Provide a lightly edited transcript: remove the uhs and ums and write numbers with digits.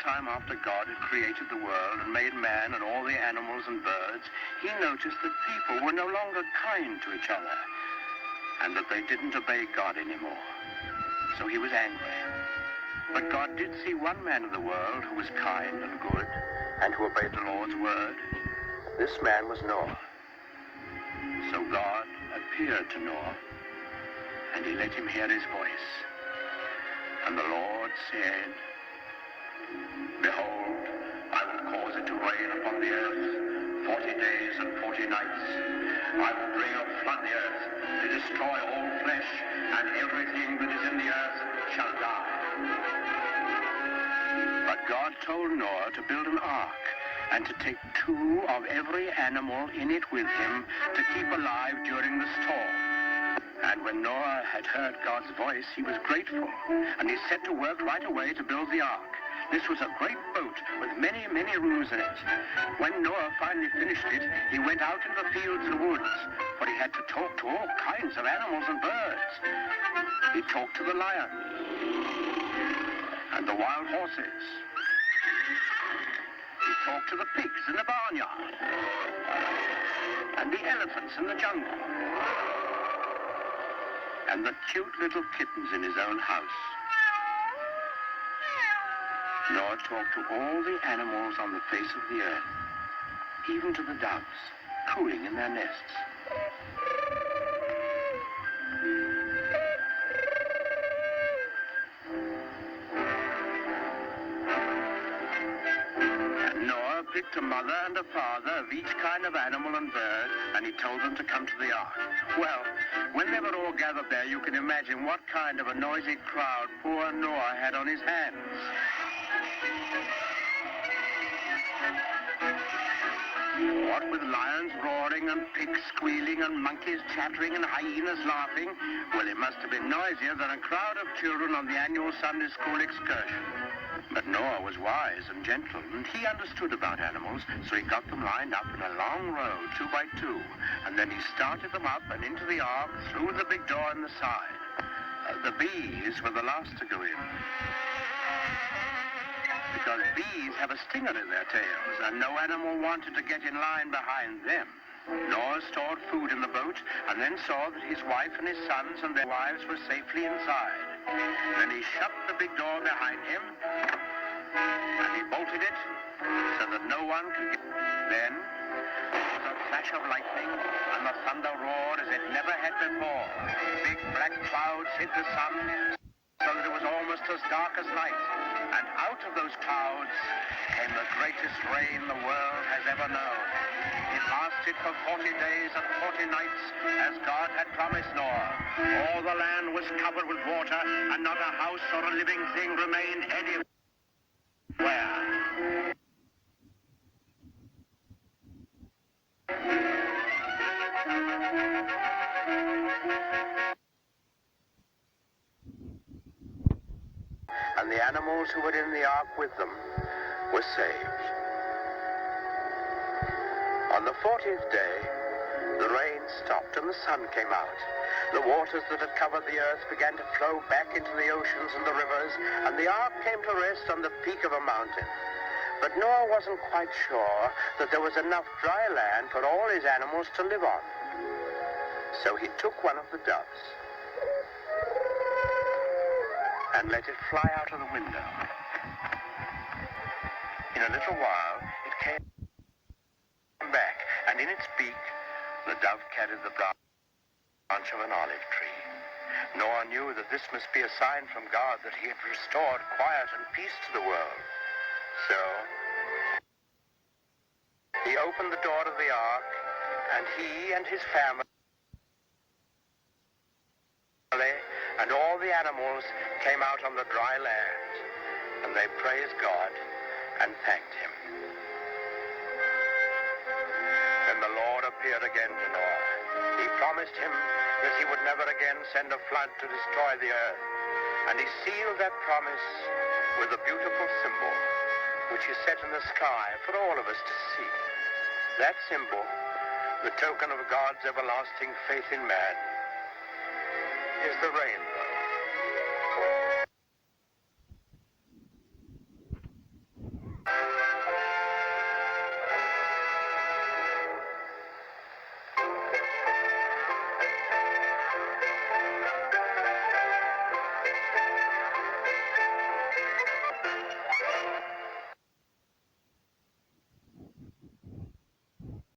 time after God had created the world and made man and all the animals and birds, he noticed that people were no longer kind to each other and that they didn't obey God anymore. So he was angry. But God did see one man in the world who was kind and good and who obeyed the Lord's word. This man was Noar. So God appeared to Noar, and he let him hear his voice. And the Lord said, "Behold, I will cause it to rain upon the earth 40 days and 40 nights. I will bring a flood the earth to destroy all flesh, and everything that is in the earth shall die." But God told Noah to build an ark and to take 2 of every animal in it with him to keep alive during the storm. And when Noah had heard God's voice, he was grateful, and he set to work right away to build the ark. This was a great boat with many, many rooms in it. When Noah finally finished it, he went out into the fields and woods, for he had to talk to all kinds of animals and birds. He talked to the lion and the wild horses. He talked to the pigs in the barnyard and the elephants in the jungle and the cute little kittens in his own house. Noah talked to all the animals on the face of the earth, even to the doves, cooing in their nests. And Noah picked a mother and a father of each kind of animal and bird, and he told them to come to the ark. Well, when they were all gathered there, you can imagine what kind of a noisy crowd poor Noah had on his hands. What with lions roaring and pigs squealing and monkeys chattering and hyenas laughing, well, it must have been noisier than a crowd of children on the annual Sunday school excursion. But Noah was wise and gentle, and he understood about animals, so he got them lined up in a long row, 2 by 2, and then he started them up and into the ark through the big door in the side. The bees were the last to go in, because bees have a stinger in their tails, and no animal wanted to get in line behind them. Noah stored food in the boat, and then saw that his wife and his sons and their wives were safely inside. Then he shut the big door behind him, and he bolted it so that no one could get. Then there was a flash of lightning, and the thunder roared as it never had before. Big black clouds hid the sun, so that it was almost as dark as night. And out of those clouds came the greatest rain the world has ever known. It lasted for 40 days and 40 nights, as God had promised Noah. All the land was covered with water, and not a house or a living thing remained anywhere. And the animals who were in the ark with them were saved. On the 40th day, the rain stopped and the sun came out. The waters that had covered the earth began to flow back into the oceans and the rivers, and the ark came to rest on the peak of a mountain. But Noah wasn't quite sure that there was enough dry land for all his animals to live on. So he took one of the doves and let it fly out of the window. In a little while, it came back, and in its beak, the dove carried the branch of an olive tree. Noah knew that this must be a sign from God that he had restored quiet and peace to the world. So he opened the door of the ark, and he and his family and all the animals came out on the dry land, and they praised God and thanked him. Then the Lord appeared again to Noah. He promised him that he would never again send a flood to destroy the earth, and he sealed that promise with a beautiful symbol, which he set in the sky for all of us to see. That symbol, the token of God's everlasting faith in man, is the rainbow.